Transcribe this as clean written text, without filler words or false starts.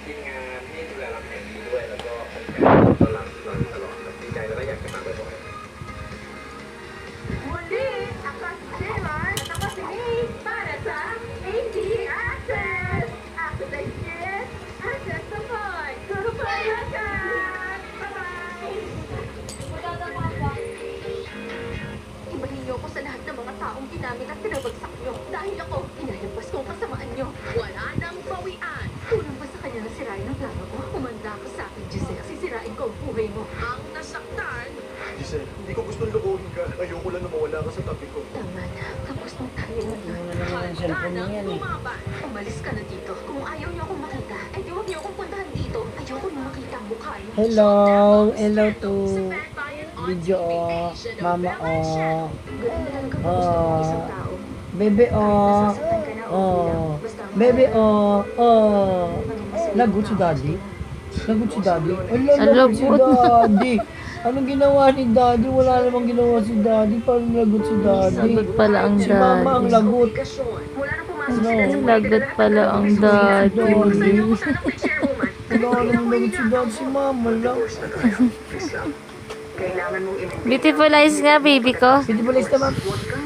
ทีมงานที่ดูแลเราแห่งนี้ด้วยแล้วก็แฟนๆต้อนรับเราตลอดครับดีใจแล้วก็อยากจะมาบ่อยๆ Muli, ako si Taylor at ako si Nate para sa AD Access! Ako na yes, Access Support! Puro palagan! Bye-bye! Ibahin niyo ako sa lahat ng mga taong ginamit at pinabagsak niyo dahil ako, inalampas ko ang kasamaan niyo. Wala nang bawian! Kulang ba sa kanya na sirain ang plano ko? Umanda ka sa akin, Giselle. Sisirain ko ang buhay mo. Ang nasaktan! Giselle, hindi ko gustong lukuhin ka. Ayoko lang na mawala ka sa tabi ko. Tama na. Tapos na tayo ngayon. Ano naman ang cellphone niya yan eh. Umalis ka na dito. Kung ayaw niyo akong makita, eh di huwag niyo akong puntahan dito. Ayoko na makita ang mukha niyo. Hello! Hello to video oh. Mama oh. Oh. Bebe oh. Oh. Bebe oh. Oh. Lagot si daddy? Lagot si daddy? Ala, lagot si daddy. Anong ginawa ni daddy? Wala namang ginawa si daddy. Parang lagot si daddy. Lagot pala ang Si mama ang daddy. lagot. Lagot pala ang daddy. Wala namang lagot si daddy. Si mama lang. Kailangan mong Beautiful eyes nga, baby ko. Beautiful eyes naman. huwag kang